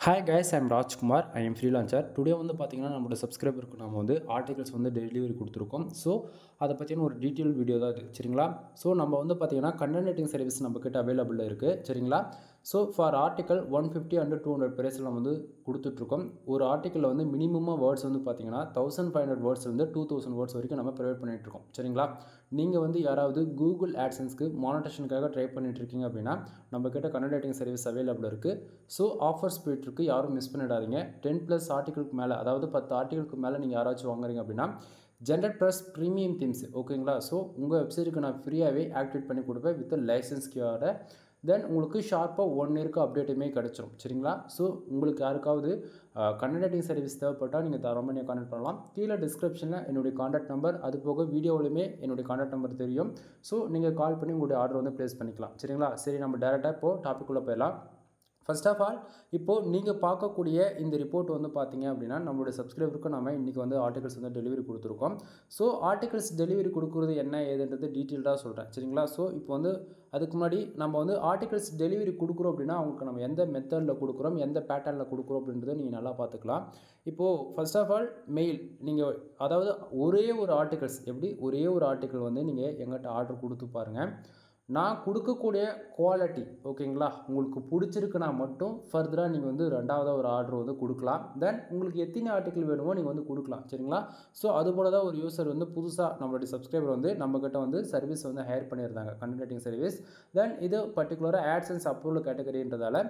Hi guys, I'm Rajkumar. I am freelancer. Today வந்து பார்த்தீங்கன்னா நம்மளோட சப்ஸ்கிரைபருக்கு நம்ம வந்து ஆர்டிகல்ஸ் வந்து டெலிவரி கொடுத்துருக்கோம். ஸோ அதை பற்றின ஒரு டீட்டெயில் வீடியோ தான் இது சரிங்களா. ஸோ நம்ம வந்து பார்த்தீங்கன்னா கண்டென்ட் ரைட்டிங் சர்வீஸ் நம்மக்கிட்ட அவைலபிள் இருக்குது சரிங்களா. ஸோ ஃபார் ஆர்டிக்கல் 150 and 200 பேஜில் நம்ம வந்து கொடுத்துட்ருக்கோம். ஒரு ஆர்டிக்கலில் வந்து மினிமமாக வேர்ட்ஸ் வந்து பார்த்தீங்கன்னா 1500 வேர்ட்ஸ்லேருந்து 2000 வேர்ட்ஸ் வரைக்கும் நம்ம ப்ரொவைட் பண்ணிகிட்ருக்கோம் சரிங்களா. நீங்கள் வந்து யாராவது கூகுள் ஆட்சன்ஸ்க்கு மானிட்டேஷனுக்காக ட்ரை பண்ணிகிட்ருக்கீங்க அப்படின்னா நம்மக்கிட்ட கண்டென்ட் ரைட்டிங் சர்வீஸ் அவைலபிள் இருக்குது. ஸோ ஆஃபர்ஸ் போய்ட்டுருக்கு, யாரும் மிஸ் பண்ணிடாதீங்க. 10+ ஆர்டிக்கலுக்கு மேலே, அதாவது 10 ஆர்டிக்கலுக்கு மேலே நீங்கள் யாராச்சும் வாங்குறீங்க அப்படின்னா ஜென்ரட் ப்ரீமியம் தீம்ஸ் ஓகேங்களா. ஸோ உங்கள் வெப்சைட்டுக்கு நான் ஃப்ரீயாகவே ஆக்டிவேட் பண்ணி கொடுப்பேன் வித் லைசன்ஸ் கியோட. தென் உங்களுக்கு ஷார்ப்பாக 1 இயருக்கு அப்டேட்டுமே கிடச்சிரும் சரிங்களா. ஸோ உங்களுக்கு யாருக்காவது கண்டென்ட் ரைட்டிங் சர்வீஸ் தேவைப்பட்டால் நீங்கள் தாராளமாக நீங்கள் கான்டாக்ட் பண்ணலாம். கீழே டிஸ்கிரிப்ஷனில் என்னுடைய கான்டாக்ட் நம்பர், அது போக வீடியோவிலுமே என்னுடைய கான்டாக்ட் நம்பர் தெரியும். ஸோ நீங்கள் கால் பண்ணி உங்களுடைய ஆர்டர் வந்து ப்ளேஸ் பண்ணிக்கலாம் சரிங்களா. சரி, நம்ம டேரெக்டாக இப்போது டாபிக்குள்ளே போயிடலாம். ஃபர்ஸ்ட் ஆஃப் ஆல் இப்போது நீங்கள் பார்க்கக்கூடிய இந்த ரிப்போர்ட் வந்து பார்த்தீங்க அப்படின்னா நம்மளுடைய சப்ஸ்கிரைபருக்கு நம்ம இன்றைக்கி வந்து ஆர்டிகல்ஸ் வந்து டெலிவரி கொடுத்துருக்கோம். ஸோ ஆர்டிகல்ஸ் டெலிவரி கொடுக்குறது என்ன ஏதுன்றது டீட்டெயில்டாக சொல்கிறேன் சரிங்களா. ஸோ இப்போ வந்து அதுக்கு முன்னாடி நம்ம வந்து ஆர்டிகல்ஸ் டெலிவரி கொடுக்குறோம் அப்படின்னா அவங்களுக்கு நம்ம எந்த மெத்தடில் கொடுக்குறோம், எந்த பேட்டர்னில் கொடுக்குறோம் அப்படின்றத நீங்கள் நல்லா பார்த்துக்கலாம். இப்போது ஃபர்ஸ்ட் ஆஃப் ஆல் மெயில், நீங்கள் அதாவது ஒரே ஒரு ஆர்டிக்கல் வந்து நீங்கள் எங்கிட்ட ஆர்டர் கொடுத்து பாருங்கள். நான் கொடுக்கக்கூடிய குவாலிட்டி ஓகேங்களா உங்களுக்கு பிடிச்சிருக்குன்னா மட்டும் ஃபர்தராக நீங்கள் வந்து ரெண்டாவதாக ஒரு ஆர்டர் வந்து கொடுக்கலாம். தென் உங்களுக்கு எத்தனை ஆர்டிக்கல் வேணுமோ நீங்கள் வந்து கொடுக்கலாம் சரிங்களா. ஸோ அதுபோல் தான் ஒரு யூசர் வந்து புதுசாக நம்மளுடைய சப்ஸ்கிரைபர் வந்து நம்மக்கிட்ட வந்து சர்வீஸ் வந்து ஹையர் பண்ணியிருந்தாங்க, கண்டென்ட் ரைட்டிங் சர்வீஸ். தென் இது பர்டிகுலராக ஆட்சன்ஸ் அப்ரூவல் கேட்டகரின்றதால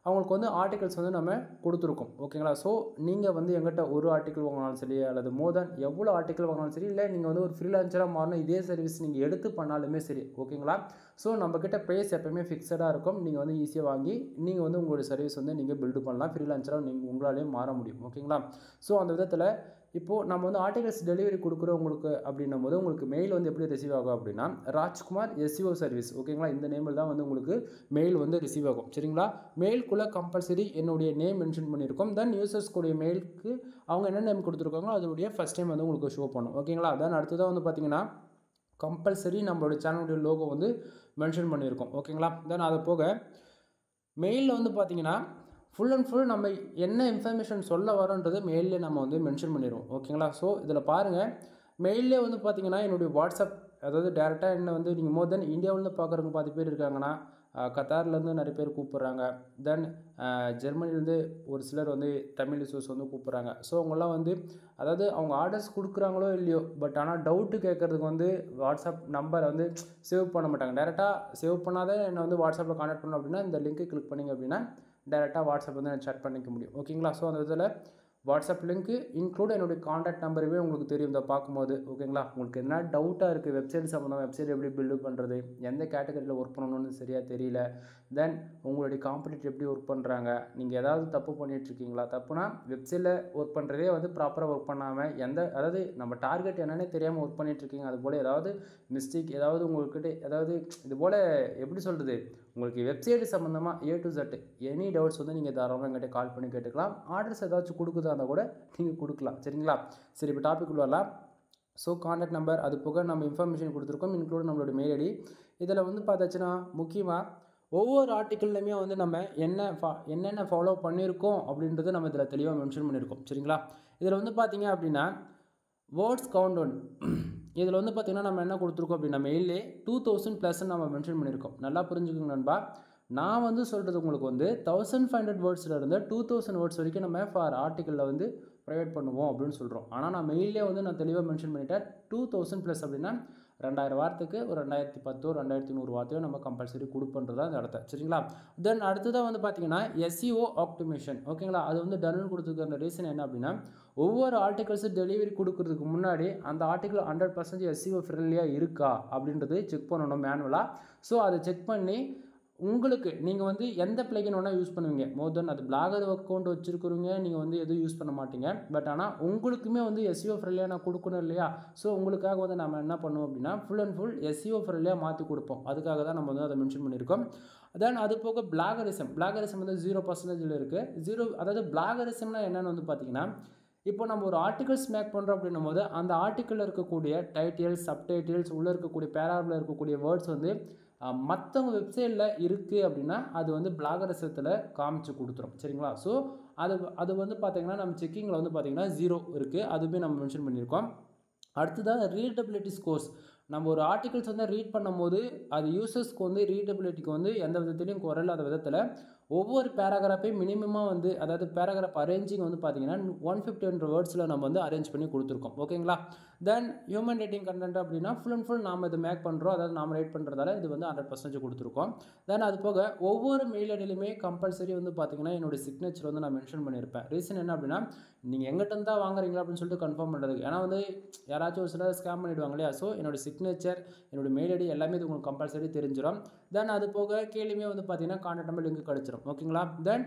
அவங்களுக்கு வந்து ஆர்டிகல்ஸ் வந்து நம்ம கொடுத்துருக்கோம் ஓகேங்களா. ஸோ நீங்கள் வந்து எங்கிட்ட ஒரு ஆர்டிக்கல் வாங்கினாலும் சரி, அல்லது மோர் தென் எவ்வளோ ஆர்டிக்கல் வாங்கினாலும் சரி, இல்லை நீங்கள் வந்து ஒரு ஃப்ரீலான்சராக மாறணும் இதே சர்வீஸ் நீங்கள் எடுத்து பண்ணாலுமே சரி ஓகேங்களா. ஸோ நம்மக்கிட்ட ப்ரைஸ் எப்போயுமே ஃபிக்ஸடாக இருக்கும். நீங்கள் வந்து ஈஸியாக வாங்கி நீங்கள் வந்து உங்களுடைய சர்வீஸ் வந்து நீங்கள் பில்டு பண்ணலாம், ஃப்ரீலான்சராக நீங்கள் உங்களாலேயும் மாற முடியும் ஓகேங்களா. ஸோ அந்த விதத்தில் இப்போது நம்ம வந்து ஆர்டிகல்ஸ் டெலிவரி கொடுக்குறோம் உங்களுக்கு அப்படின்னும் போது உங்களுக்கு மெயில் வந்து எப்படி ரிசீவ் ஆகும் அப்படின்னா ராஜ்குமார் SEO சர்வீஸ் ஓகேங்களா. இந்த நேமில் தான் வந்து உங்களுக்கு மெயில் வந்து ரிசீவ் ஆகும் சரிங்களா. மெயிலுக்குள்ளே கம்பல்சரி என்னுடைய நேம் மென்ஷன் பண்ணியிருக்கோம். தென் யூசர்ஸ் கூடிய மெயிலுக்கு அவங்க என்ன நேம் கொடுத்துருக்காங்களோ அதோடைய ஃபஸ்ட் டைம் வந்து உங்களுக்கு ஷோ பண்ணும் ஓகேங்களா. தென் அடுத்ததாக வந்து பார்த்தீங்கன்னா கம்பல்சரி நம்மளுடைய சேனலுடைய லோகோ வந்து மென்ஷன் பண்ணியிருக்கோம் ஓகேங்களா. தென் அதை போக மெயிலில் வந்து பார்த்தீங்கன்னா ஃபுல் அண்ட் ஃபுல் நம்ம என்ன இன்ஃபர்மேஷன் சொல்ல வரோன்றது மெயிலே நம்ம வந்து மென்ஷன் பண்ணிடுவோம் ஓகேங்களா. ஸோ இதில் பாருங்கள், மெயிலே வந்து பார்த்தீங்கன்னா என்னுடைய வாட்ஸ்அப், அதாவது டேரெக்டாக என்ன வந்து நீங்கள் மோர் தென் இந்தியாவிலேருந்து பார்க்குறவங்க 10 பேர் இருக்காங்கன்னா, கத்தார்லேருந்து நிறைய பேர் கூப்பிட்றாங்க. தென் ஜெர்மனிலேருந்து ஒரு சிலர் வந்து தமிழ் யூசர்ஸ் வந்து கூப்பிட்றாங்க. ஸோ அவங்களாம் வந்து அதாவது அவங்க ஆர்டர்ஸ் கொடுக்குறாங்களோ இல்லையோ, பட் ஆனால் டவுட்டு கேட்குறதுக்கு வந்து வாட்ஸ்அப் நம்பரை வந்து சேவ் பண்ண மாட்டாங்க. டேரெக்டாக சேவ் பண்ணாத என்னை வந்து வாட்ஸ்அப்பில் கான்டாக்ட் பண்ணணும் அப்படின்னா இந்த லிங்க்கை கிளிக் பண்ணிங்க அப்படின்னா டேரெக்டாக வாட்ஸ்அப் வந்து நான் சேட் பண்ணிக்க முடியும் ஓகேங்களா. ஸோ அந்த இதில் வாட்ஸ்அப் லிங்க்கு இன்க்ளூட் என்னுடைய காண்டாக்ட் நம்பருமே உங்களுக்கு தெரியும் இதை பார்க்கும்போது ஓகேங்களா. உங்களுக்கு என்ன டவுட்டாக இருக்குது, வெப்சைட் சம்மந்தமாக வெப்சைட் எப்படி பில்டு பண்ணுறது, எந்த கேட்டகரியில் ஒர்க் பண்ணணும்னு சரியாக தெரியல, தென் உங்களுடைய காம்படிட்டர் எப்படி ஒர்க் பண்ணுறாங்க, நீங்கள் ஏதாவது தப்பு பண்ணிகிட்ருக்கீங்களா, தப்புனா வெப்சைட்டில் ஒர்க் பண்ணுறதே வந்து ப்ராப்பராக ஒர்க் பண்ணாமல் அதாவது நம்ம டார்கெட் என்னென்னே தெரியாமல் ஒர்க் பண்ணிகிட்ருக்கீங்க, அதுபோல் ஏதாவது மிஸ்டேக் ஏதாவது உங்கள்கிட்ட ஏதாவது இது போல் எப்படி சொல்கிறது, உங்களுக்கு வெப்சைட் சம்மந்தமாக A to Z any doubts வந்து நீங்கள் தாராளமாக எங்கிட்ட கால் பண்ணி கேட்டுக்கலாம். ஆர்டர்ஸ் ஏதாச்சும் கொடுக்குதா இருந்தால் கூட நீங்கள் கொடுக்கலாம் சரிங்களா. சரி, இப்போ டாபிக் வரலாம். ஸோ கான்டாக்ட் நம்பர், அது போக நம்ம இன்ஃபர்மேஷன் கொடுத்துருக்கோம், இன்க்ளூட் நம்மளோட மெயில் ஐடி. இதில் வந்து பார்த்தாச்சுன்னா முக்கியமாக ஒவ்வொரு ஆர்டிக்கிள்லையுமே வந்து நம்ம என்னென்ன ஃபாலோ பண்ணியிருக்கோம் அப்படின்றது நம்ம இதில் தெளிவாக மென்ஷன் பண்ணியிருக்கோம் சரிங்களா. இதில் வந்து பார்த்தீங்க அப்படின்னா வேர்ட்ஸ் கவுண்ட் இதில் வந்து பார்த்திங்கன்னா நம்ம என்ன கொடுத்துருக்கோம் அப்படின்னா மெயிலே 2000+ நம்ம மென்ஷன் பண்ணியிருக்கோம். நல்லா புரிஞ்சுக்கோங்க நண்பா. நான் வந்து சொல்கிறது உங்களுக்கு வந்து 1500 வேர்ட்ஸ்லேருந்து 2000 வேர்ட்ஸ் வரைக்கும் நம்ம ஃபார் ஆர்டிக்கலில் வந்து ப்ரொவைட் பண்ணுவோம் அப்படின்னு சொல்கிறோம். ஆனால் நான் மெயிலே வந்து நான் தெளிவாக மென்ஷன் பண்ணிட்டேன் 2000+ அப்படின்னா 2000 வார்த்தைக்கு ஒரு 2010 2100 வார்த்தையோ நம்ம கம்பல்சரி கொடுப்பன்றதா அந்த இடத்த சரிங்களா. தென் அடுத்ததாக வந்து பார்த்தீங்கன்னா SEO ஆப்டிமேஷன் ஓகேங்களா. அது வந்து டன்னு கொடுத்துருக்கிற ரீசன் என்ன அப்படின்னா ஒவ்வொரு ஆர்டிகல்ஸும் டெலிவரி கொடுக்கறதுக்கு முன்னாடி அந்த ஆர்டிக்கல் 100% SEO ஃப்ரெண்ட்லியாக இருக்கா அப்படின்றது செக் பண்ணணும் மேனுவலாக. ஸோ அதை செக் பண்ணி உங்களுக்கு நீங்கள் வந்து எந்த பிளகின் வேணால் யூஸ் பண்ணுவீங்க. மோர் தென் அது பிளாகர் அக்கௌண்ட் வச்சுருக்கிறவங்க நீங்கள் வந்து எதுவும் யூஸ் பண்ண மாட்டீங்க. பட் ஆனால் உங்களுக்குமே வந்து SEO ஃப்ரெண்ட்லியாக நான் கொடுக்கணும் இல்லையா. ஸோ உங்களுக்காக வந்து நம்ம என்ன பண்ணுவோம் அப்படின்னா ஃபுல் அண்ட் ஃபுல் SEO ஃப்ரெண்ட்லியாக மாற்றி கொடுப்போம். அதுக்காக தான் நம்ம வந்து அதை மென்ஷன் பண்ணியிருக்கோம். தென் அது போக பிளாகரிசம் வந்து 0% இருக்குது. அதாவது பிளாகரிசம்னா என்னென்னு வந்து பார்த்தீங்கன்னா இப்போ நம்ம ஒரு ஆர்டிகல்ஸ் மேக் பண்ணுறோம் அப்படின்னும் போது அந்த ஆர்டிக்கலில் இருக்கக்கூடிய டைட்டில்ஸ், சப்டைட்டில்ஸ், உள்ளே இருக்கக்கூடிய பேராகிராஃபில் இருக்கக்கூடிய வேர்ட்ஸ் வந்து மற்றவங்க வெப்சைட்டில் இருக்குது அப்படின்னா அது வந்து பிளாகரிசத்தில் காமிச்சு கொடுத்துரும். சரிங்களா? ஸோ அது வந்து பார்த்திங்கன்னா நம்ம செக்கிங்கில் வந்து பார்த்திங்கன்னா 0 இருக்குது. அதுவுமே நம்ம மென்ஷன் பண்ணியிருக்கோம். அடுத்ததாக ரீடபிலிட்டி ஸ்கோர்ஸ். நம்ம ஒரு ஆர்டிகல்ஸ் வந்து ரீட் பண்ணும்போது அது யூசர்ஸ்க்கு வந்து ரீடபிலிட்டிக்கு வந்து எந்த விதத்துலையும் குறையில்லாத விதத்தில் ஒவ்வொரு பேராகிராஃபையும் மினிமமாக வந்து அதாவது பேராகிராஃப் அரேஞ்சிங் வந்து பார்த்திங்கன்னா 150 வேர்ட்ஸில் நம்ம வந்து அரேஞ்ச் பண்ணி கொடுத்துருக்கோம். ஓகேங்களா? தென் ஹியூமன் ரைட்டிங் கண்டென்ட் அப்படின்னா ஃபுல் அண்ட் ஃபுல் நாம் இது மேக் பண்ணுறோம். அதாவது நாம் ரைட் பண்ணுறதால இது வந்து 100% கொடுத்துருக்கோம். தென் அது போக ஒவ்வொரு மெயில் ஐடியிலுமே கம்பல்சரி வந்து பார்த்திங்கன்னா என்னுடைய சிக்னேச்சர் வந்து நான் மென்ஷன் பண்ணியிருப்பேன். ரீசன் என்ன அப்படின்னா நீங்கள் எங்கிட்ட தான் வாங்குறீங்களா அப்படின்னு சொல்லிட்டு கன்ஃபார்ம் பண்ணுறதுக்கு. ஏன்னா வந்து யாராச்சும் ஒரு சிலர் ஸ்கேம் பண்ணிவிடுவாங்க இல்லையா? ஸோ என்னோடய சிக்னேச்சர், என்னோடய மெயில் ஐடி எல்லாமே இது உங்களுக்கு கம்பல்சரி தெரிஞ்சிடும். தென் அது போக கீழேயுமே வந்து பார்த்திங்கன்னா கான்டாக்ட் நம்பர் லிங்க் கிடச்சிரும். ஓகேங்களா? தென்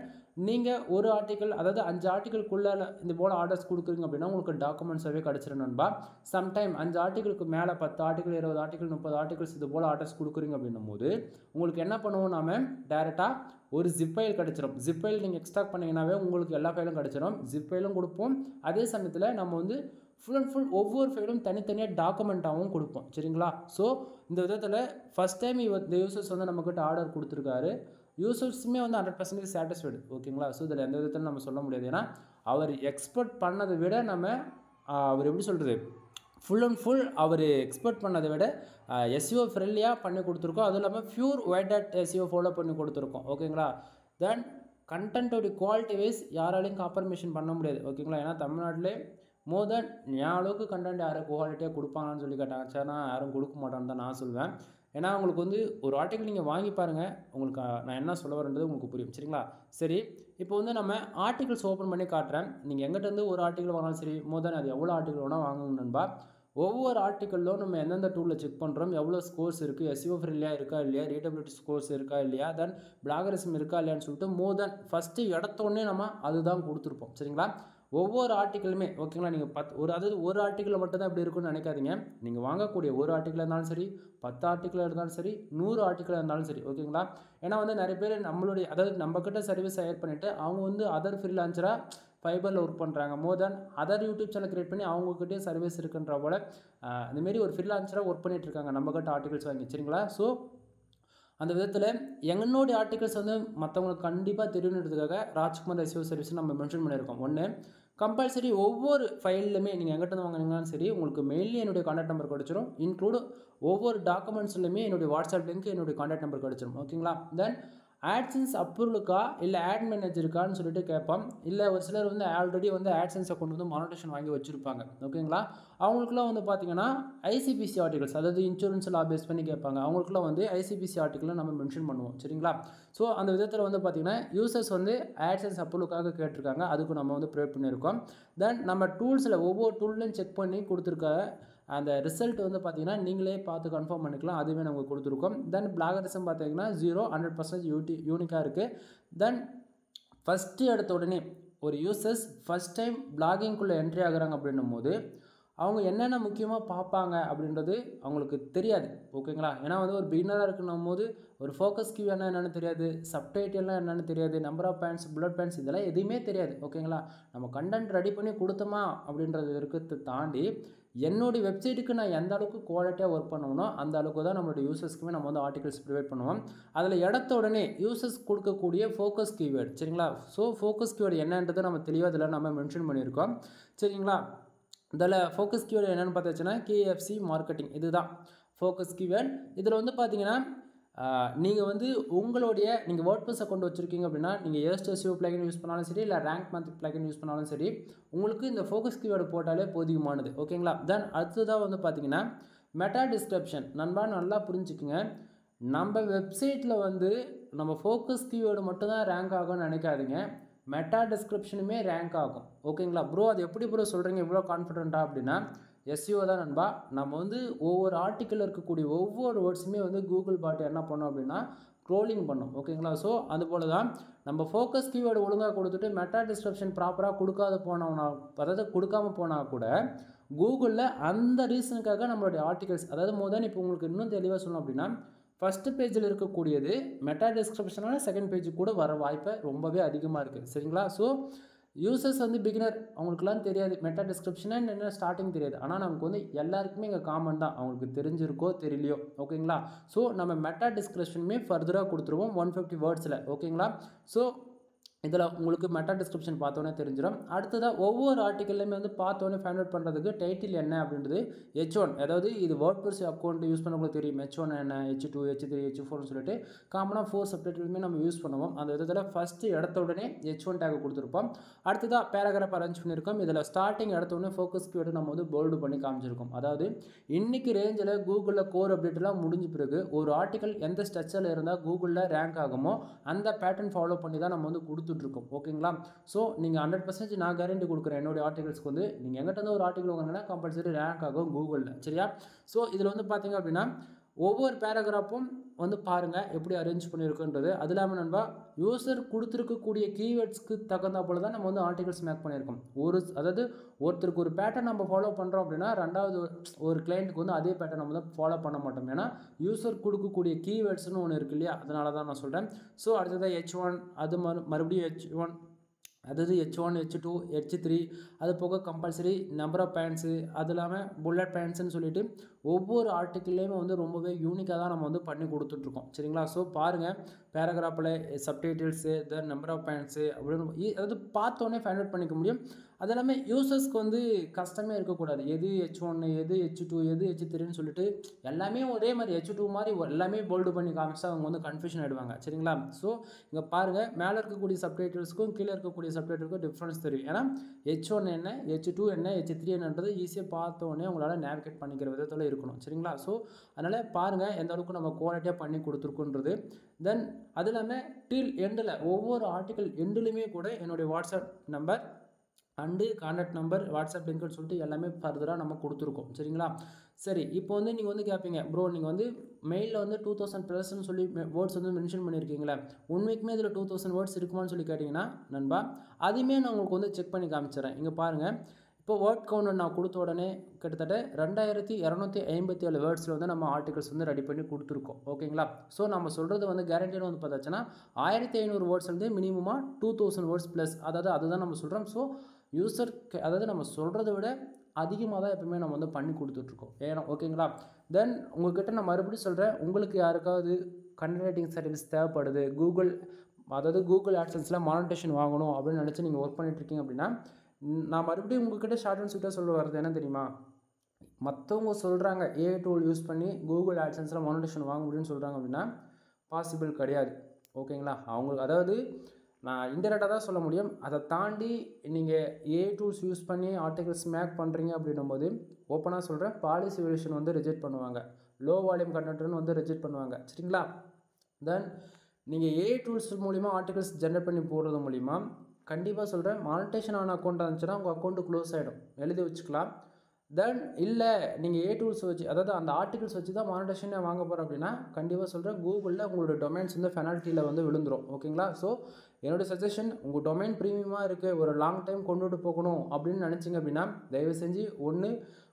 நீங்கள் ஒரு ஆர்டிக்கல் அதாவது 5 ஆர்டிக்கலுக்குள்ளே இந்த போல் ஆர்டர்ஸ் கொடுக்குறீங்க அப்படின்னா உங்களுக்கு டாக்குமெண்ட்ஸாகவே கிடச்சிடும் நண்பா. சம்டைம் 5 ஆர்டிக்கலுக்கு மேலே 10 ஆர்டிக்கல் 20 ஆர்டிக்கல் 30 ஆர்டிகல்ஸ் இது போல் ஆர்டர்ஸ் கொடுக்குறீங்க அப்படின்னும் போது உங்களுக்கு என்ன பண்ணுவோம், நாம டேரெக்டாக ஒரு ஜிப் ஃபைல் கிடச்சிரும். ஜிப் ஃபைல் நீங்கள் எக்ஸ்ட்ராக்ட் பண்ணிங்கன்னாவே உங்களுக்கு எல்லா ஃபைலும் கிடச்சிடும். ஜிப் ஃபைலும் கொடுப்போம். அதே சமயத்தில் நம்ம வந்து ஃபுல் அண்ட் ஃபுல் ஒவ்வொரு ஃபைலும் தனித்தனியாக டாக்குமெண்ட்டாகவும் கொடுப்போம். சரிங்களா? ஸோ இந்த விதத்தில் ஃபஸ்ட் டைம் இந்த யூசர்ஸ் வந்து நம்மக்கிட்ட ஆர்டர் கொடுத்துருக்காரு. யூசர்ஸுமே வந்து 100% சாட்டிஸ்ஃபைடு. ஓகேங்களா? ஸோ இதில் எந்த விதத்தில் நம்ம சொல்ல முடியாது. ஏன்னா அவர் எக்ஸ்பெக்ட் பண்ணதை விட நம்ம அவர் எப்படி சொல்கிறது ஃபுல் அண்ட் ஃபுல் அவர் எக்ஸ்பெக்ட் பண்ணதை விட எஸ்இஓ ஃப்ரெண்ட்லியாக பண்ணி கொடுத்துருக்கோம். அதுவும் இல்லாமல் pure white hat SEO follow பண்ணி கொடுத்துருக்கோம். ஓகேங்களா? தென் கண்டென்ட்டோடைய குவாலிட்டி வைஸ் யாராலையும் காம்ப்ரமைஷன் பண்ண முடியாது. ஓகேங்களா? ஏன்னா தமிழ்நாட்டிலே மோர் தென் என் அளவுக்கு கண்டென்ட் யாரும் குவாலிட்டியாக கொடுப்பாங்கன்னு சொல்லி கேட்டாங்க. சரினா யாரும் கொடுக்க மாட்டான்னு தான் நான் சொல்வேன். ஏன்னா உங்களுக்கு வந்து ஒரு ஆர்டிக்கல் நீங்கள் வாங்கி பாருங்கள், உங்களுக்கு நான் என்ன சொல்ல வரேன்றது உங்களுக்கு புரியும். சரிங்களா? சரி, இப்போ வந்து நம்ம ஆர்டிகல்ஸ் ஓப்பன் பண்ணி காட்டுறேன். நீங்கள் எங்கிட்ட இருந்து ஒரு ஆர்டிக்கல் வாங்கினாலும் சரி, மோர் தென் அது எவ்வளோ ஆர்டிக்கல் வேணால் வாங்கணும் நண்பா. ஒவ்வொரு ஆர்டிக்கல்லும் நம்ம எந்தெந்த டூலில் செக் பண்ணுறோம், எவ்வளோ ஸ்கோர்ஸ் இருக்குது, எஸ்இஓ ஃப்ரெண்ட்லியாக இருக்கா இல்லையா, ரீடபிலிட்டி ஸ்கோர்ஸ் இருக்கா இல்லையா, தென் பிளாகரிசம் இருக்கா இல்லையான்னு சொல்லிட்டு மோர் தென் ஃபஸ்ட்டு இடத்தோடனே நம்ம அதுதான் கொடுத்துருப்போம். சரிங்களா? ஒவ்வொரு ஆர்டிக்கலுமே ஓகேங்களா? நீங்கள் அதாவது ஒரு ஆர்டிக்கலில் மட்டும்தான் இப்படி இருக்குன்னு நினைக்காதீங்க. நீங்கள் வாங்கக்கூடிய ஒரு ஆர்டிக்கலாக இருந்தாலும் சரி, 10 ஆர்டிக்கலாக இருந்தாலும் சரி, 100 ஆர்டிக்கலாக இருந்தாலும் சரி. ஓகேங்களா? ஏன்னா வந்து நிறைய பேர் நம்மளுடைய அதாவது நம்மக்கிட்ட சர்வீஸ் ஹையர் பண்ணிவிட்டு அவங்க வந்து அதர் ஃப்ரீலான்சராக ஃபைபரில் ஒர்க் பண்ணுறாங்க. மோர் then other YouTube channel create பண்ணி அவங்கக்கிட்டே சர்வீஸ் இருக்குன்ற போல் இந்தமாரி ஒரு ஃப்ரீலான்சராக ஒர்க் பண்ணிகிட்டு இருக்காங்க நம்மக்கிட்ட ஆர்டிகல்ஸ் வாங்கி. சரிங்களா? ஸோ அந்த விதத்தில் என்னுடைய ஆர்டிகல்ஸ் வந்து மற்றவங்களுக்கு கண்டிப்பாக தெரியணுன்றதுக்காக ராஜ்குமார் எஸ்இஓ சர்வீஸ் நம்ம மென்ஷன் பண்ணியிருக்கோம். ஒன்று கம்பல்சரி ஒவ்வொரு ஃபைல்லுமே நீங்கள் எங்கிட்ட வாங்கினீங்கன்னாலும் சரி உங்களுக்கு மெயின்லி என்னுடைய கான்டாக்ட் நம்பர் கிடச்சிரும். இன்க்ளூடு ஒவ்வொரு டாக்குமெண்ட்ஸ்லையுமே என்னுடைய வாட்ஸ்அப் லிங்க் என்னுடைய கான்டாக்ட் நம்பர் கிடச்சிரும். ஓகேங்களா? தென் ஆட்சன்ஸ் அப்ரூவலுக்கா இல்லை ஆட் மேனேஜருக்கான்னு சொல்லிட்டு கேட்போம். இல்லை ஒரு சிலர் வந்து ஆல்ரெடி வந்து ஆட்சன்ஸ் அக்கௌண்ட் வந்து மானிட்டேஷன் வாங்கி வச்சுருப்பாங்க. ஓகேங்களா? அவங்களுக்குலாம் வந்து பார்த்தீங்கன்னா ஐசிபிசி ஆர்டிகல்ஸ் அதாவது இன்சூரன்ஸ் லா பேஸ் பண்ணி கேட்பாங்க. அவங்களுக்குலாம் வந்து ஐசிபிசி ஆர்டிக்கலில் நம்ம மென்ஷன் பண்ணுவோம். சரிங்களா? ஸோ அந்த விதத்தில் வந்து பார்த்திங்கன்னா யூசர்ஸ் வந்து ஆட்சன்ஸ் அப்ரூவலுக்காக கேட்டிருக்காங்க. அதுக்கு நம்ம வந்து ப்ரொவைட் பண்ணியிருக்கோம். தென் நம்ம டூல்ஸில் ஒவ்வொரு டூல்லையும் செக் பண்ணி கொடுத்துருக்க அந்த ரிசல்ட் வந்து பார்த்திங்கன்னா நீங்களே பார்த்து கன்ஃபார்ம் பண்ணிக்கலாம். அதுவே நமக்கு கொடுத்துருக்கோம். தென் பிளாகரிசம் பார்த்தீங்கன்னா 100% யூனிக்காக இருக்குது. தென் ஃபஸ்ட்டு எடுத்த உடனே ஒரு யூசர்ஸ் ஃபஸ்ட் டைம் பிளாகிங்குள்ளே என்ட்ரி ஆகுறாங்க அப்படின்னும் போது அவங்க என்னென்ன முக்கியமாக பார்ப்பாங்க அப்படின்றது அவங்களுக்கு தெரியாது. ஓகேங்களா? ஏன்னா வந்து ஒரு பிகினராக இருக்குன்னும் போது ஒரு ஃபோக்கஸ் கியூ என்னென்னு தெரியாது, சப்டைட்டில்லாம் என்னென்னு தெரியாது, number of points, bullet points இதெல்லாம் எதுவுமே தெரியாது. ஓகேங்களா? நம்ம கண்டென்ட் ரெடி பண்ணி கொடுத்தோமா அப்படின்றது இருக்கிறத தாண்டி என்னுடைய வெப்சைட்டுக்கு நான் எந்த அளவுக்கு குவாலிட்டியாக ஒர்க் பண்ணணும் அந்த அளவுக்கு தான் நம்மளுடைய யூசர்ஸ்க்குமே நம்ம வந்து ஆர்டிகல்ஸ் ப்ரொவைட் பண்ணுவோம். அதில் எடுத்த உடனே யூசர்ஸ் கொடுக்கக்கூடிய ஃபோக்கஸ் கீவேர்டு. சரிங்களா? ஸோ ஃபோக்கஸ் கீவேர்டு என்னன்றதை நம்ம தெளிவாக இதில் நம்ம மென்ஷன் பண்ணியிருக்கோம். சரிங்களா? இதில் ஃபோக்கஸ் கீவேர்டு என்னென்னு பார்த்தாச்சுன்னா கேஎஃப்சி மார்க்கெட்டிங் இதுதான் ஃபோக்கஸ் கீவேர்டு. இதில் வந்து பார்த்தீங்கன்னா நீங்கள் வந்து நீங்கள் வேர்ட்ப்ரெஸ் அக்கௌண்ட் வச்சுருக்கீங்க அப்படின்னா நீங்கள் ஏஸ்ட் எஸ்இஓ பிளகின் யூஸ் பண்ணாலும் சரி இல்லை ரேங்க் மந்த் பிளகின் யூஸ் பண்ணாலும் சரி உங்களுக்கு இந்த ஃபோக்கஸ் கீவேர்டு போட்டாலே போதுமானது. ஓகேங்களா? தென் அடுத்ததாக வந்து பார்த்தீங்கன்னா மெட்டா டிஸ்கிரிப்ஷன். நண்பா நல்லா புரிஞ்சுக்குங்க, நம்ம வெப்சைட்டில் வந்து நம்ம ஃபோக்கஸ் கீவேர்டு மட்டும்தான் ரேங்க் ஆகும்னு நினைக்காதீங்க, மெட்டா டிஸ்கிரிப்ஷனுமே ரேங்க் ஆகும். ஓகேங்களா? ப்ரோ அது எப்படி ப்ரோ சொல்கிறீங்க இவ்வளோ கான்ஃபிடென்ட்டாக அப்படின்னா எஸ்இஓ தான் நண்பா. நம்ம வந்து ஒவ்வொரு ஆர்டிக்கலில் இருக்கக்கூடிய ஒவ்வொரு வேர்ட்ஸுமே வந்து கூகுள் பாட்டு என்ன பண்ணோம் அப்படின்னா க்ரோலிங் பண்ணும். ஓகேங்களா? ஸோ அதுபோல் தான் நம்ம ஃபோக்கஸ் கீவேர்டு ஒழுங்காக கொடுத்துட்டு மெட்டா டிஸ்கிரிப்ஷன் ப்ராப்பராக கொடுக்காம போனால் கூட கூகுளில் அந்த ரீசனுக்காக நம்மளுடைய ஆர்டிகல்ஸ் அதாவது முதல் இப்போ உங்களுக்கு இன்னும் தெளிவாக சொல்லணும் அப்படின்னா ஃபஸ்ட்டு பேஜில் இருக்கக்கூடியது மெட்டா டிஸ்கிரிப்ஷனால செகண்ட் பேஜுக்கு கூட வர வாய்ப்பு ரொம்பவே அதிகமாக இருக்குது. சரிங்களா? ஸோ யூசர்ஸ் வந்து பிகினர் அவங்களுக்குலாம் தெரியாது, மெட்டா டிஸ்கிரிப்ஷனா என்ன ஸ்டார்டிங் தெரியாது. ஆனால் நமக்கு வந்து எல்லாருக்குமே இங்கே காமன் தான், அவங்களுக்கு தெரிஞ்சிருக்கோ தெரியலையோ. ஓகேங்களா? ஸோ நம்ம மெட்டா டிஸ்கிரிப்ஷனுமே ஃபர்தராக கொடுத்துருவோம் 150 வேர்ட்ஸில். ஓகேங்களா? ஸோ இதில் உங்களுக்கு மெட்டா டிஸ்கிரிப்ஷன் பார்த்தோன்னே தெரிஞ்சிடும். அடுத்ததாக ஒவ்வொரு ஆர்டிக்கல்லையுமே வந்து பார்த்தோன்னே ஃபைண்ட் அவுட் பண்ணுறதுக்கு டைட்டில் என்ன அப்படின்றது H1, அதாவது இது வேர்ட்பிரஸ் அக்கௌண்ட் யூஸ் பண்ணவங்களுக்கு தெரியும் H1 என்ன, H2, H3, H4னு சொல்லிட்டு காமனாக 4 சப்டைட்டிலுமே நம்ம யூஸ் பண்ணுவோம். அந்த விதத்தில் ஃபஸ்ட்டு எடுத்த உடனே H1 டேக் கொடுத்துருப்போம். அடுத்ததாக பேராகிராஃப் அரேஞ்ச் பண்ணியிருக்கோம். இதில் ஸ்டார்டிங் எடுத்த உடனே ஃபோக்கஸ் கீவேர்டு நம்ம வந்து போல்டு பண்ணி காமிச்சிருக்கோம். அதாவது இன்னைக்கு ரேஞ்சில் கூகுளில் கோர் அப்டேட்லாம் முடிஞ்ச பிறகு ஒரு ஆர்டிக்கல் எந்த ஸ்ட்ரக்சரில் இருந்தால் கூகுளில் ரேங்க் ஆகுமோ அந்த பேட்டர்ன் ஃபாலோ பண்ணி தான் நம்ம வந்து கொடுத்துட்ருக்கோம். ஓகேங்களா? ஸோ நீங்கள் 100% நான் கேரண்டி கொடுக்குறேன் என்னுடைய ஆர்டிகல்ஸ்க்கு வந்து நீங்கள் எங்கிட்ட வந்து ஒரு ஆர்டிகல் வாங்கினா கம்பல்சரி ரேங்க் ஆகும் கூகுளில். சரியா? ஸோ இதில் வந்து பார்த்தீங்க அப்படின்னா ஒவ்வொரு பேராகிராஃபும் வந்து பாருங்கள் எப்படி அரேஞ்ச் பண்ணியிருக்குன்றது. அது இல்லாமல் நண்பா யூசர் கொடுத்துருக்கக்கூடிய கீவேர்ட்ஸ்க்கு தகுந்த போல தான் நம்ம வந்து ஆர்டிகல்ஸ் மேக் பண்ணியிருக்கோம். அதாவது ஒருத்தருக்கு ஒரு பேட்டர்ன் நம்ம ஃபாலோ பண்ணுறோம் அப்படின்னா ரெண்டாவது ஒரு கிளைண்ட்டுக்கு வந்து அதே பேட்டர்ன் நம்ம தான் ஃபாலோ பண்ண மாட்டோம். ஏன்னா யூசர் கொடுக்கக்கூடிய கீவேர்ட்ஸ்னு ஒன்று இருக்கு இல்லையா, அதனால தான் நான் சொல்கிறேன். ஸோ அடுத்ததாக H1, அது மறுபடியும் H1, அதாவது H1, H2, H3, அது போக கம்பல்சரி நம்பர் ஆஃப் பாயிண்ட்ஸு, அது இல்லாமல் புல்லட் பாயிண்ட்ஸ்னு சொல்லிட்டு ஒவ்வொரு ஆர்டிக்கிள்லேயுமே வந்து ரொம்பவே யூனிக்காக தான் நம்ம வந்து பண்ணி கொடுத்துட்ருக்கோம். சரிங்களா? ஸோ பாருங்கள் பேராகிராஃபில் சப்டைட்டில்ஸு, தென் நம்பர் ஆஃப் பாயிண்ட்ஸு அப்படின்னு அதாவது பார்த்தோன்னே ஃபைண்ட் அவுட் பண்ணிக்க முடியும். அது எல்லாமே யூசர்ஸ்க்கு வந்து கஷ்டமே இருக்கக்கூடாது. எது H1, எது H2, எது H3ன்னு சொல்லிட்டு எல்லாமே ஒரே மாதிரி H2 மாதிரி எல்லாமே போல்டு பண்ணி காமிச்சா அவங்க வந்து கன்ஃபியூஷன் ஆகிடுவாங்க. சரிங்களா? ஸோ இங்கே பாருங்கள் மேலே இருக்கக்கூடிய சப்டைட்டில்ஸ்க்கும் கீழே இருக்கக்கூடிய சப்டைட்டிலுக்கும் டிஃப்ரென்ஸ் தெரியும். ஏன்னா H1 என்ன, H2 என்ன, H3 என்னன்றது ஈஸியாக பார்த்தோன்னே உங்களால் நேவிகேட் பண்ணிக்கிற விதத்தில் இருக்கணும். சரிங்களா? ஸோ அதனால் பாருங்கள் எந்த அளவுக்கு நம்ம குவாலிட்டியாக பண்ணி கொடுத்துருக்குன்றது. தென் அது இல்லாமல் டில் எண்டில் ஒவ்வொரு ஆர்டிக்கல் எண்டுலையுமே கூட என்னுடைய WhatsApp number and contact number, WhatsApp லிங்க்னு சொல்லிட்டு எல்லாமே ஃபர்தராக நம்ம கொடுத்துருக்கோம். சரிங்களா? சரி, இப்போ வந்து நீங்கள் வந்து கேட்பீங்க, ப்ரோ நீங்கள் வந்து மெயிலில் வந்து 2000+ சொல்லி வேர்ட்ஸ் வந்து மென்ஷன் பண்ணியிருக்கீங்களே, உண்மைக்குமே இதில் 2000 வேர்ட்ஸ் இருக்குமான்னு சொல்லி கேட்டிங்கன்னா நண்பா அதுவுமே நான் உங்களுக்கு வந்து செக் பண்ணி காமிச்சிடறேன். இங்கே பாருங்கள், இப்போ வேர்ட் கவுண்ட் நான் கொடுத்த உடனே கிட்டத்தட்ட 2257 வேர்ட்ஸில் வந்து நம்ம ஆர்டிகல்ஸ் வந்து ரெடி பண்ணி கொடுத்துருக்கோம். ஓகேங்களா? ஸோ நம்ம சொல்கிறது வந்து கேரண்டியாக வந்து பார்த்தாச்சுன்னா 1500 வேர்ட்ஸ் வந்து மினிமமாக 2000 வேர்ட்ஸ் ப்ளஸ், அதாவது அதுதான் நம்ம சொல்கிறோம். ஸோ யூசருக்கு அதாவது நம்ம சொல்கிறத விட அதிகமாக தான் எப்பவுமே நம்ம வந்து பண்ணி கொடுத்துட்ருக்கோம். ஏன்னா ஓகேங்களா? தென் உங்கள்கிட்ட நான் மறுபடியும் சொல்கிறேன், உங்களுக்கு யாருக்காவது கண்டென்ட் ரைட்டிங் சர்வீஸ் தேவைப்படுது, கூகுள் ஆட்சன்ஸில் மானிட்டேஷன் வாங்கணும் அப்படின்னு நினச்சி நீங்கள் ஒர்க் பண்ணிட்டுருக்கீங்க அப்படின்னா நான் மறுபடியும் உங்கள்கிட்ட ஷார்ட் அண்ட் ஸ்வீட்டாக சொல்ல வர்றது என்ன தெரியுமா, மற்றவங்க சொல்கிறாங்க ஏஐ டூல் யூஸ் பண்ணி கூகுள் ஆட்சன்ஸில் மானிட்டேஷன் வாங்க முடியும்னு சொல்கிறாங்க அப்படின்னா பாசிபிள் கிடையாது. ஓகேங்களா? அவங்களுக்கு அதாவது நான் இன்டெரக்டாக தான் சொல்ல முடியும். அதை தாண்டி நீங்கள் ஏஐ டூல்ஸ் யூஸ் பண்ணி ஆர்டிகல்ஸ் மேக் பண்ணுறீங்க அப்படின்னும் போது ஓப்பனாக சொல்கிறேன், பாலிசி வேரியேஷன் வந்து ரிஜெக்ட் பண்ணுவாங்க, லோ வால்யூம் கண்டென்ட்னு வந்து ரிஜெக்ட் பண்ணுவாங்க. சரிங்களா? தென் நீங்கள் ஏஐ டூல்ஸ் மூலிமா ஆர்டிகல்ஸ் ஜென்ரேட் பண்ணி போடுறது மூலிமா கண்டிப்பாக சொல்கிறேன் மானிட்டேஷன் ஆன அக்கௌண்ட் இருந்துச்சுன்னா உங்கள் அக்கௌண்ட்டு க்ளோஸ் ஆகிடும், எழுதி வச்சுக்கலாம். தென் இல்லை நீங்கள் ஏஐ டூல்ஸ் வச்சு அதாவது அந்த ஆர்டிகல்ஸ் வச்சு தான் மானிட்டேஷனே வாங்க போகிறோம் அப்படின்னா கண்டிப்பாக சொல்கிறேன் கூகுளில் உங்களோட டொமைன்ஸ் வந்து பெனால்ட்டியில் வந்து விழுந்துடும். ஓகேங்களா? ஸோ என்னோடய சஜஷன், உங்கள் டொமைன் ப்ரீமியமாக இருக்குது, ஒரு லாங் டைம் கொண்டுட்டு போகணும் அப்படின்னு நினச்சிங்க அப்படின்னா தயவு செஞ்சு ஒன்று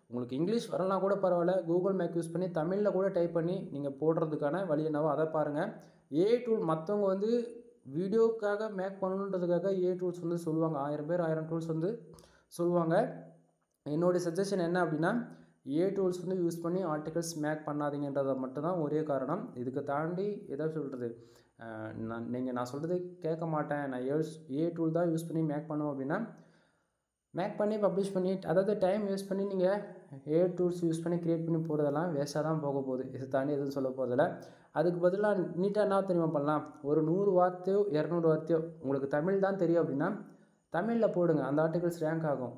உங்களுக்கு இங்கிலீஷ் வரலாம் கூட பரவாயில்ல, கூகுள் மேக் யூஸ் பண்ணி தமிழில் கூட டைப் பண்ணி நீங்கள் போடுறதுக்கான வழி என்னவோ அதை பாருங்கள். ஏஐ டூல் மற்றவங்க வந்து வீடியோக்காக மேக் பண்ணணுன்றதுக்காக ஏஐ டூல்ஸ் வந்து சொல்லுவாங்க, 1000 பேர் 1000 டூல்ஸ் வந்து சொல்லுவாங்க. என்னுடைய சஜஷன் என்ன அப்படின்னா ஏஐ டூல்ஸ் வந்து யூஸ் பண்ணி ஆர்டிகல்ஸ் மேக் பண்ணாதீங்கன்றதை மட்டும்தான் ஒரே காரணம். இதுக்கு தாண்டி எதாவது சொல்கிறது நான் சொல்கிறது கேட்க மாட்டேன், நான் ஏஐ டூல் தான் யூஸ் பண்ணி மேக் பண்ணுவோம் அப்படின்னா மேக் பண்ணி பப்ளிஷ் பண்ணி அதாவது டைம் வேஸ்ட் பண்ணி நீங்கள் ஏஐ டூல்ஸ் யூஸ் பண்ணி க்ரியேட் பண்ணி போகிறதெல்லாம் வேஸ்ட்டாக தான் போக போகுது. இதை தாண்டி எதுவும் சொல்ல போகிறதில்ல. அதுக்கு பதிலாக நீட்டாக என்ன தெரியுமா பண்ணலாம், ஒரு 100 வார்த்தையோ 200 வார்த்தையோ உங்களுக்கு தமிழ் தான் தெரியும் அப்படின்னா தமிழில் போடுங்க, அந்த ஆர்டிகல்ஸ் ரேங்க் ஆகும்.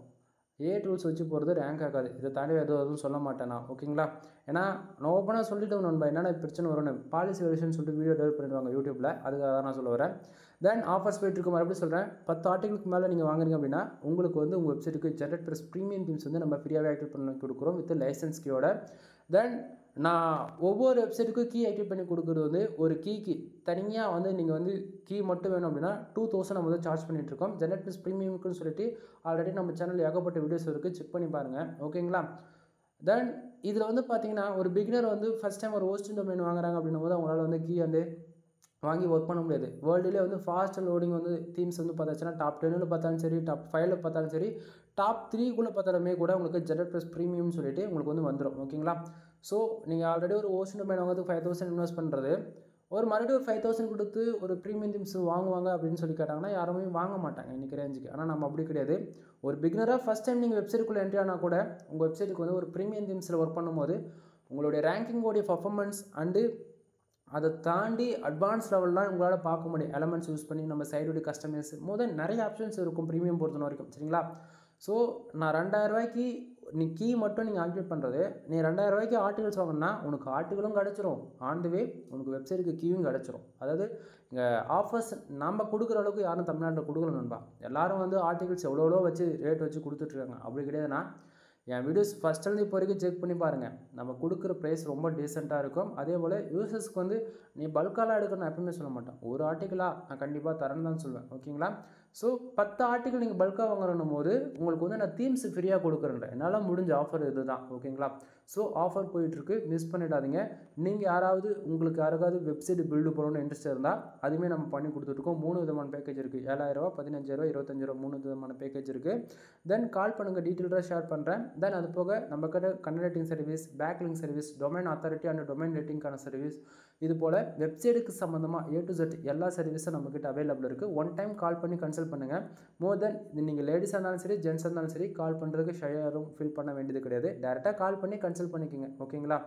ஏஐ டூல்ஸ் வச்சு போகிறது ரேங்க் ஆகாது. இதை தாண்டி எதுவும் சொல்ல மாட்டேன் நான். ஓகேங்களா? ஏன்னா நான் ஓப்பனாக சொல்லிவிட்டு நண்பா என்னென்ன பிரச்சனை வரும்னு, பாலிசி வேரியேஷன் சொல்லிட்டு வீடியோ டெவலப் பண்ணிடுவாங்க யூடியூப்பில், அதுக்காக தான் நான் சொல்ல வரேன். தென் ஆஃபர்ஸ் போய்ட்டுருக்கு, மறுபடியும் சொல்கிறேன், 10 ஆர்டிகளுக்கு மேலே நீங்கள் வாங்குறீங்க அப்படின்னா உங்களுக்கு வந்து உங்கள் வெப்சைட்டுக்கு ஜென்ரேட் ப்ளஸ் ப்ரீமியம் தீம்ஸ் வந்து நம்ம ஃப்ரீயாகவே ஆக்டிவேட் பண்ணி கொடுக்குறோம் வித் லைசன்ஸ் கீயோட. தென் நான் ஒவ்வொரு வெப்சைட்டுக்கும் கீ ஆக்டிவேட் பண்ணி கொடுக்குறது வந்து ஒரு கீக்கு தனியாக வந்து நீங்கள் வந்து கீ மட்டும் வேணும் அப்படின்னா 2000 நம்ம வந்து சார்ஜ் பண்ணிகிட்ருக்கோம். ஜென்ரேட் ப்ளஸ் ப்ரீமியம்க்குன்னு சொல்லிட்டு ஆல்ரெடி நம்ம சேனலில் ஏகப்பட்ட வீடியோஸ் இருக்குது, செக் பண்ணி பாருங்கள். ஓகேங்களா? தென் இதில் வந்து பார்த்தீங்கன்னா ஒரு பிகினர் வந்து ஃபஸ்ட் டைம் ஒரு ஹோஸ்டிங் டொமைன் வாங்குறாங்க அப்படின்னும் போது அவங்களால வந்து கீ வந்து வாங்கி ஒர்க் பண்ண முடியாது. வேர்ல்டுலேயே வந்து ஃபாஸ்ட் லோடிங் வந்து தீம்ஸ் வந்து பார்த்தாச்சுன்னா டாப் 10ல் பார்த்தாலும் சரி, டாப் 5ல் பார்த்தாலும் சரி, டாப் 3க்குள்ளே பார்த்தாலுமே கூட உங்களுக்கு ஜெனரேட் ப்ளஸ் ப்ரீமியம்னு சொல்லிட்டு உங்களுக்கு வந்து வந்துடும். ஓகேங்களா? ஸோ நீங்கள் ஆல்ரெடி ஒரு ஓஷன் டொமைன் வாங்குறதுக்கு 5000 இன்வெஸ்ட் பண்ணுறது, ஒரு மறுபடியும் ஒரு 5000 கொடுத்து ஒரு ப்ரீமியம் தீம்ஸ் வாங்குவாங்க அப்படின்னு சொல்லி கேட்டாங்கன்னா யாருமே வாங்க மாட்டாங்க இன்றைக்கி ரேஞ்சுக்கு. ஆனால் நம்ம அப்படி கிடையாது. ஒரு பிகினராக ஃபஸ்ட் டைம் நீங்கள் வெப்சைட்டுக்குள்ளே என்ட்ரி ஆனால் கூட உங்கள் வெப்சைட்டுக்கு வந்து ஒரு ப்ரீமியம் தீம்ஸில் ஒர்க் பண்ணும்போது உங்களுடைய ரேங்கிங்கோடைய பர்ஃபார்மன்ஸ் அண்டு அதை தாண்டி அட்வான்ஸ் லெவல்லாம் உங்களால் பார்க்க முடியும். எலமெண்ட்ஸ் யூஸ் பண்ணி நம்ம சைடுடைய கஸ்டமைஸ் நிறைய ஆப்ஷன்ஸ் இருக்கும் ப்ரீமியம் பொறுத்த வரைக்கும். சரிங்களா? ஸோ நான் 2000 நீ கீ மட்டும் நீங்கள் ஆக்டிவேட் பண்ணுறது, நீ 2000 ஆர்டிகல்ஸ் வாங்கினா உனக்கு ஆர்டிகளும் கிடச்சிரும், ஆண்டுவே உனக்கு வெப்சைட்டுக்கு கீயும் கிடச்சிரும். அதாவது இங்கே ஆஃபர்ஸ் நம்ம கொடுக்குற அளவுக்கு யாரும் தமிழ்நாட்டில் கொடுக்கல நண்பா. எல்லோரும் வந்து ஆர்டிகல்ஸ் எவ்வளோ வச்சு ரேட் வச்சு கொடுத்துட்ருக்காங்க. அப்படி கிடையாதுன்னா என் வீடியோஸ் ஃபஸ்ட்லேருந்து இப்போ வரைக்கும் செக் பண்ணி பாருங்கள். நம்ம கொடுக்குற ப்ரைஸ் ரொம்ப டீசெண்டாக இருக்கும். அதே போல் யூசர்ஸ்க்கு வந்து நீ பல்காலாம் எடுக்கணும் எப்பவுமே சொல்ல மாட்டேன். ஒரு ஆர்டிக்கலாக நான் கண்டிப்பாக தரேன்னு தான் சொல்லுவேன். ஓகேங்களா? ஸோ 10 ஆர்டிக்கல் நீங்கள் பல்காக வாங்குறணும் போது உங்களுக்கு வந்து நான் தீம்ஸ் ஃப்ரீயாக கொடுக்குறேன். என்னால் முடிஞ்ச ஆஃபர் இது தான். ஓகேங்களா? ஸோ ஆஃபர் போயிட்டுருக்கு, மிஸ் பண்ணிடாதீங்க. நீங்கள் யாராவது யாருக்காவது வெப்சைட் பில்டு பண்ணணும்னு இன்ட்ரெஸ்ட் இருந்தால் அதுவுமே நம்ம பண்ணி கொடுத்துட்ருக்கோம். 3 விதமான பேக்கேஜ் இருக்குது. 7000, 15000, 25000 3 விதமான பேக்கேஜ் இருக்குது. தென் கால் பண்ணுங்கள், டீட்டெயிலாக ஷேர் பண்ணுறேன். தென் அது போக நம்மக்கிட்ட content writing service, backlink service, domain authority and domain ரேட்டிங்கான சர்வீஸ், இது போல் வெப்சைட்டுக்கு சம்மந்தமாக A to Z எல்லா சர்வீஸும் நம்மக்கிட்ட அவைலபிள் இருக்குது. ஒன் டைம் கால் பண்ணி கன்சல்ட் பண்ணுங்கள். மோர் தென் நீங்கள் லேடிஸாக இருந்தாலும் சரி, ஜென்ஸாக இருந்தாலும் சரி, கால் பண்ணுறதுக்கு ஷையாரும் ஃபீல் பண்ண வேண்டியது கிடையாது. டேரெக்டாக கால் பண்ணி கன்சல்ட் பண்ணிக்கோங்க. ஓகேங்களா?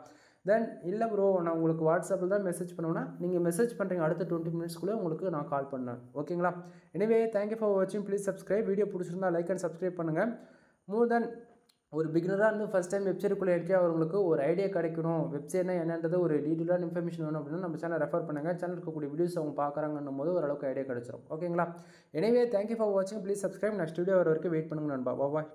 தென் இல்லை ப்ரோ நான் உங்களுக்கு வாட்ஸ்அப்பில் தான் மெசேஜ் பண்ணுவேன்னா நீங்கள் மெசேஜ் பண்ணுறீங்க, அடுத்த 20 மினிட்ஸ்க்குள்ளே உங்களுக்கு நான் கால் பண்ணேன். ஓகேங்களா? எனிவே தேங்க்யூ ஃபார் வாட்சிங். Please subscribe. வீடியோ பிடிச்சிருந்தா லைக் அண்ட் சப்ஸ்கிரைப் பண்ணுங்கள். மோர் தென் ஒரு பிகினராக இருந்து ஃபஸ்ட் டைம் வெப்சைட்டுக்குள்ளே என்ட்ரி ஆகிறவங்களுக்கு ஒரு ஐடியா கிடைக்கணும், வெப்சைட்னா என்னன்றது ஒரு டீட்டெயிலான இன்ஃபர்மேஷன் வேணும் அப்படின்னா நம்ம சேனல் ரெஃபர் பண்ணுங்கள். சேனல் இருக்கக்கூடிய வீடியோஸ் அவங்க பார்க்குறாங்கன்னும் போது ஓரளவுக்கு ஐடியா கிடச்சிரும். ஓகேங்களா? எனிவே தேங்க்யூ ஃபார் வாட்சிங். Please subscribe. நெக்ஸ்ட் வீடியோ வர வரைக்கும் வெயிட் பண்ணுங்க நண்பா. பாய்.